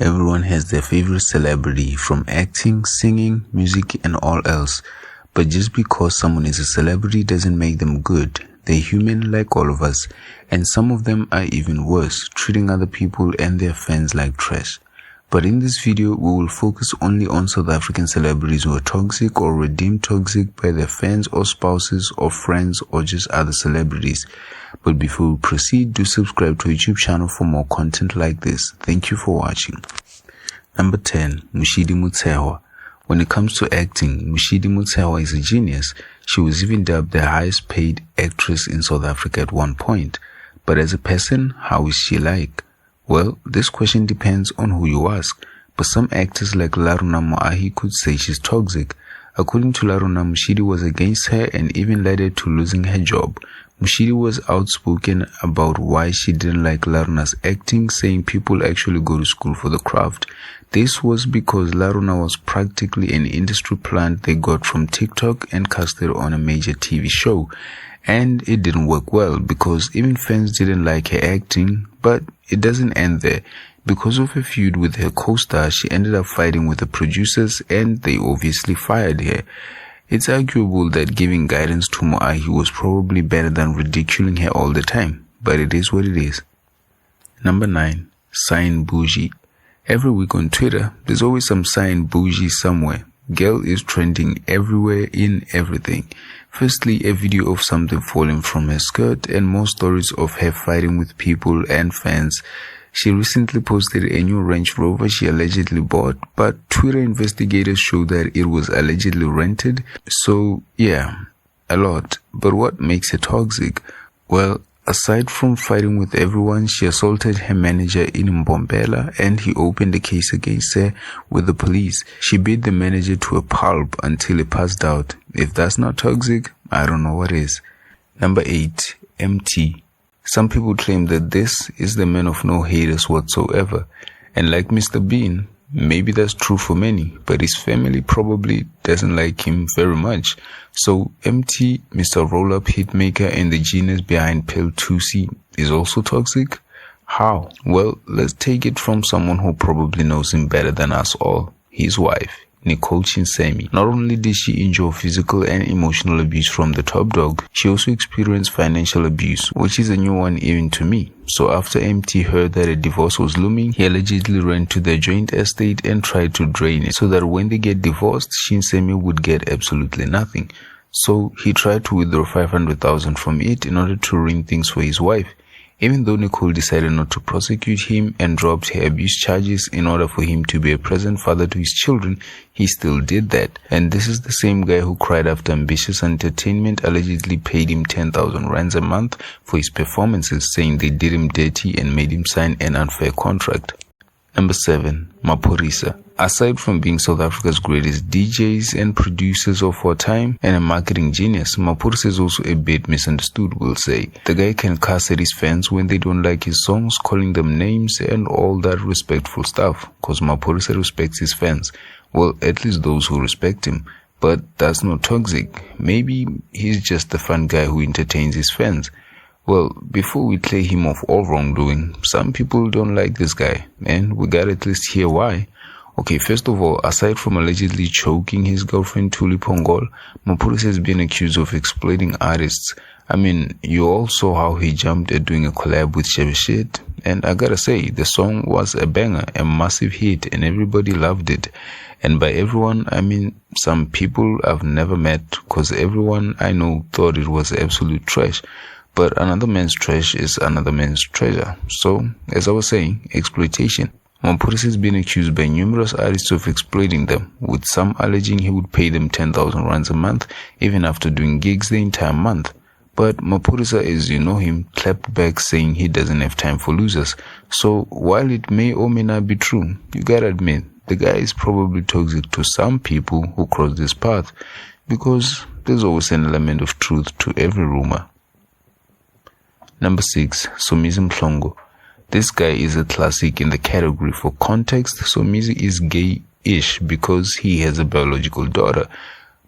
Everyone has their favorite celebrity, from acting, singing, music, and all else. But just because someone is a celebrity doesn't make them good. They're human like all of us, and some of them are even worse, treating other people and their fans like trash. But in this video, we will focus only on South African celebrities who are toxic or were deemed toxic by their fans or spouses or friends or just other celebrities. But before we proceed, do subscribe to our YouTube channel for more content like this. Thank you for watching. Number 10. Mushidi Motshegoa. When it comes to acting, Mushidi Motshegoa is a genius. She was even dubbed the highest paid actress in South Africa at one point. But as a person, how is she like? Well, this question depends on who you ask, but some actors like Laruna Moahi could say she's toxic. According to Laruna, Mushidi was against her and even led her to losing her job. Mushidi was outspoken about why she didn't like Laruna's acting, saying people actually go to school for the craft. This was because Laruna was practically an industry plant they got from TikTok and casted on a major TV show. And it didn't work well because even fans didn't like her acting, but it doesn't end there. Because of a feud with her co-star, she ended up fighting with the producers and they obviously fired her. It's arguable that giving guidance to Moahi was probably better than ridiculing her all the time, but it is what it is. Number 9. Sign Bougie. Every week on Twitter, there's always some sign Bougie somewhere. Girl is trending everywhere in everything. Firstly, a video of something falling from her skirt and more stories of her fighting with people and fans. She recently posted a new Range Rover she allegedly bought, but Twitter investigators showed that it was allegedly rented. So yeah, a lot. But what makes her toxic? Well, aside from fighting with everyone, she assaulted her manager in Mbombela and he opened a case against her with the police. She beat the manager to a pulp until he passed out. If that's not toxic, I don't know what is. Number 8. MT. Some people claim that this is the man of no haters whatsoever. And like Mr. Bean, maybe that's true for many, but his family probably doesn't like him very much. So MT, Mr. Roll-Up Hitmaker and the genius behind Pill 2C is also toxic? How? Well, let's take it from someone who probably knows him better than us all. His wife, Nicole Chinsemi. Not only did she endure physical and emotional abuse from the top dog, she also experienced financial abuse, which is a new one even to me. So after MT heard that a divorce was looming, he allegedly ran to their joint estate and tried to drain it so that when they get divorced, Chinsemi would get absolutely nothing. So he tried to withdraw 500,000 from it in order to ruin things for his wife. Even though Nicole decided not to prosecute him and dropped her abuse charges in order for him to be a present father to his children, he still did that. And this is the same guy who cried after Ambitious Entertainment allegedly paid him 10,000 rands a month for his performances, saying they did him dirty and made him sign an unfair contract. Number 7. Mapurisa. Aside from being South Africa's greatest DJs and producers of our time and a marketing genius, Mapurisa is also a bit misunderstood, we'll say. The guy can cuss at his fans when they don't like his songs, calling them names and all that respectful stuff, cause Mapurisa respects his fans. Well, at least those who respect him. But that's not toxic. Maybe he's just the fun guy who entertains his fans. Well, before we clear him of all wrongdoing, some people don't like this guy, and we gotta at least hear why. Okay, first of all, aside from allegedly choking his girlfriend Thuli Pongol, Mapurisa has been accused of exploiting artists. I mean, you all saw how he jumped at doing a collab with Shabal, and I gotta say, the song was a banger, a massive hit, and everybody loved it. And by everyone, I mean some people I've never met, cause everyone I know thought it was absolute trash. But another man's trash is another man's treasure. So, as I was saying, exploitation. Mapurisa has been accused by numerous artists of exploiting them, with some alleging he would pay them 10,000 rands a month, even after doing gigs the entire month. But Mapurisa, as you know him, clapped back saying he doesn't have time for losers. So, while it may or may not be true, you gotta admit, the guy is probably toxic to some people who cross this path, because there's always an element of truth to every rumor. Number 6. Somizi. This guy is a classic in the category. For context, Somizi is gay-ish because he has a biological daughter,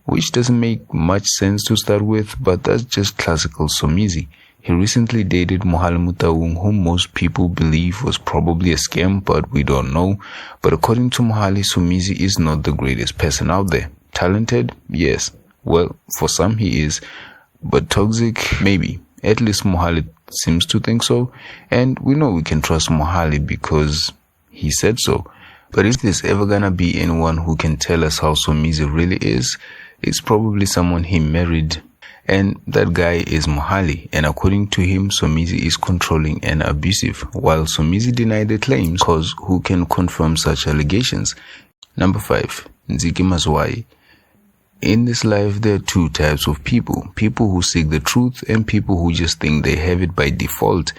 which doesn't make much sense to start with, but that's just classical Somizi. He recently dated Mohale Mutaung, whom most people believe was probably a scam, but we don't know. But according to Mohale, Somizi is not the greatest person out there. Talented? Yes. Well, for some he is. But toxic? Maybe. At least Mohale seems to think so. And we know we can trust Mohale because he said so. But if there's ever gonna be anyone who can tell us how Somizi really is, it's probably someone he married. And that guy is Mohale, and according to him, Somizi is controlling and abusive, while Somizi denied the claims, cause who can confirm such allegations? Number 5. Nziki Mazwai. In this life, there are two types of people who seek the truth and people who just think they have it by default.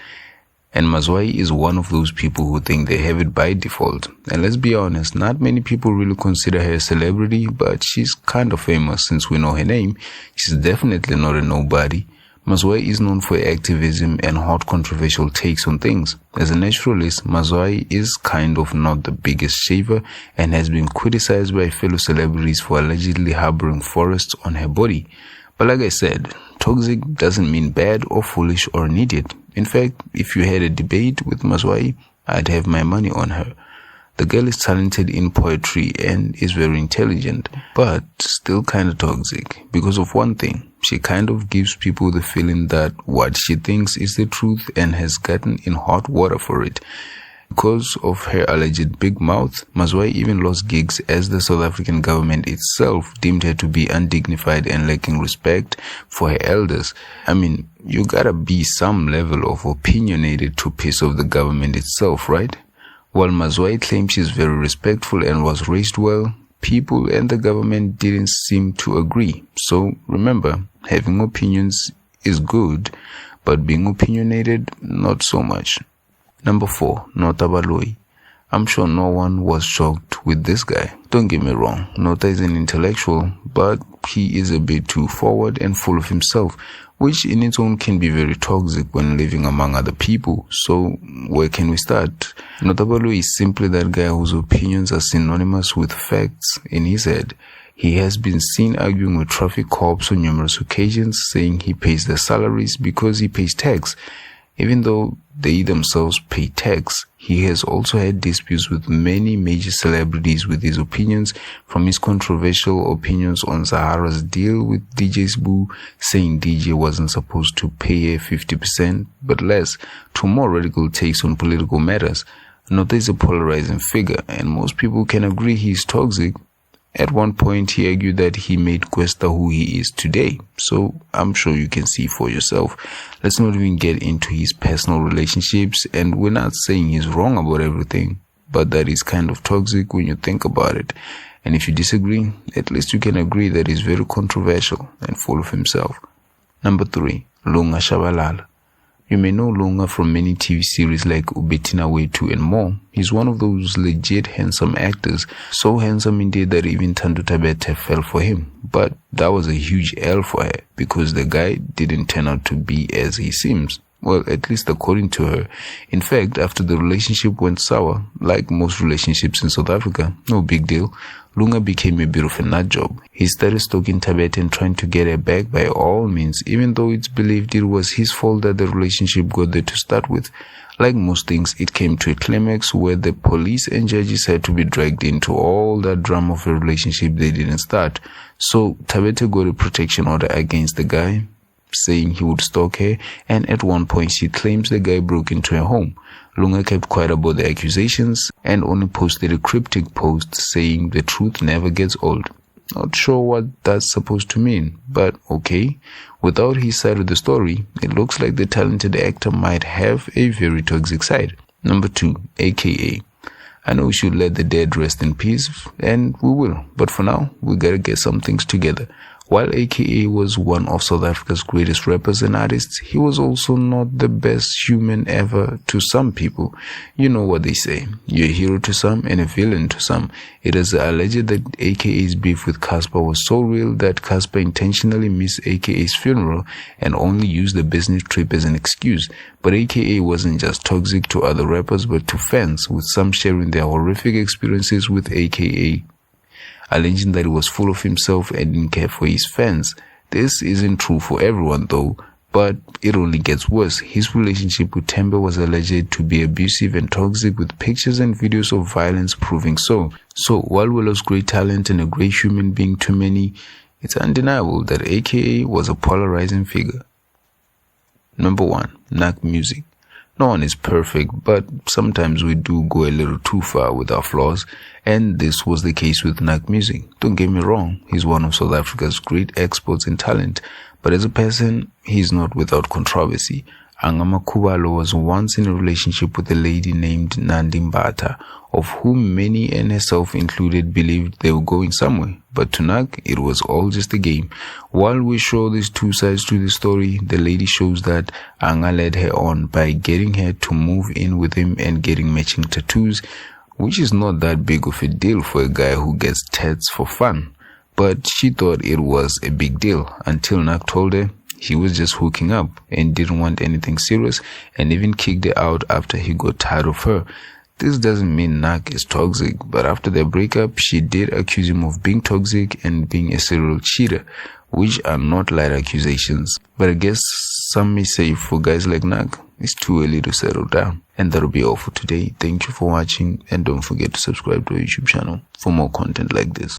And Mazwai is one of those people who think they have it by default. And let's be honest, not many people really consider her a celebrity, but she's kind of famous since we know her name. She's definitely not a nobody. Mazwai is known for activism and hot controversial takes on things. As a naturalist, Mazwai is kind of not the biggest shaver and has been criticized by fellow celebrities for allegedly harboring forests on her body. But like I said, toxic doesn't mean bad or foolish or an idiot. In fact, if you had a debate with Mazwai, I'd have my money on her. The girl is talented in poetry and is very intelligent, but still kind of toxic because of one thing. She kind of gives people the feeling that what she thinks is the truth and has gotten in hot water for it. Because of her alleged big mouth, Mazwai even lost gigs as the South African government itself deemed her to be undignified and lacking respect for her elders. I mean, you gotta be some level of opinionated to piss off the government itself, right? While Mazwai claims she's very respectful and was raised well, people and the government didn't seem to agree. So remember, having opinions is good, but being opinionated, not so much. Number 4, Nota. I'm sure no one was shocked with this guy. Don't get me wrong, Nota is an intellectual, but he is a bit too forward and full of himself, which in its own can be very toxic when living among other people. So where can we start? Nota is simply that guy whose opinions are synonymous with facts in his head. He has been seen arguing with traffic cops on numerous occasions, saying he pays their salaries because he pays tax. Even though they themselves pay tax, he has also had disputes with many major celebrities with his opinions, from his controversial opinions on Zahara's deal with DJ Sbu, saying DJ wasn't supposed to pay her 50% but less, to more radical takes on political matters. Nota is a polarizing figure, and most people can agree he is toxic. At one point, he argued that he made Kwesta who he is today. So I'm sure you can see for yourself. Let's not even get into his personal relationships, and we're not saying he's wrong about everything, but that is kind of toxic when you think about it. And if you disagree, at least you can agree that he's very controversial and full of himself. Number 3, Lunga Shabal. You may know Lunga from many TV series like Ubetina Wetu and more. He's one of those legit handsome actors, so handsome indeed that even Thando Tabete fell for him. But that was a huge L for her, because the guy didn't turn out to be as he seems. Well, at least according to her. In fact, after the relationship went sour, like most relationships in South Africa, no big deal, Lunga became a bit of a nut job. He started stalking Tabet and trying to get her back by all means, even though it's believed it was his fault that the relationship got there to start with. Like most things, it came to a climax where the police and judges had to be dragged into all that drama of a relationship they didn't start. So Tabet got a protection order against the guy, saying he would stalk her, and at one point she claims the guy broke into her home. Lunga kept quiet about the accusations and only posted a cryptic post saying the truth never gets old. Not sure what that's supposed to mean, but okay. Without his side of the story, it looks like the talented actor might have a very toxic side. Number 2, AKA. I know we should let the dead rest in peace, and we will, but for now, we gotta get some things together. While AKA was one of South Africa's greatest rappers and artists, he was also not the best human ever to some people. You know what they say, you're a hero to some and a villain to some. It is alleged that AKA's beef with Casper was so real that Casper intentionally missed AKA's funeral and only used the business trip as an excuse. But AKA wasn't just toxic to other rappers but to fans, with some sharing their horrific experiences with AKA, alleging that he was full of himself and didn't care for his fans. This isn't true for everyone though, But it only gets worse. His relationship with Tembe was alleged to be abusive and toxic, with pictures and videos of violence proving so. So while Willow's great talent and a great human being to many, it's undeniable that AKA was a polarizing figure. Number 1. Nak music. No one is perfect, but sometimes we do go a little too far with our flaws, and this was the case with Nak music. Don't get me wrong, he's one of South Africa's great exports in talent, but as a person, he's not without controversy. Angama Kubalo was once in a relationship with a lady named Nandi Mbata, of whom many and herself included believed they were going somewhere. But to Nak, it was all just a game. While we show these two sides to the story, the lady shows that Anga led her on by getting her to move in with him and getting matching tattoos, which is not that big of a deal for a guy who gets tats for fun. But she thought it was a big deal until Nak told her he was just hooking up and didn't want anything serious, and even kicked her out after he got tired of her. This doesn't mean Nak is toxic, but after their breakup, she did accuse him of being toxic and being a serial cheater, which are not light accusations. But I guess some may say for guys like Nak, it's too early to settle down. And that'll be all for today. Thank you for watching, and don't forget to subscribe to our YouTube channel for more content like this.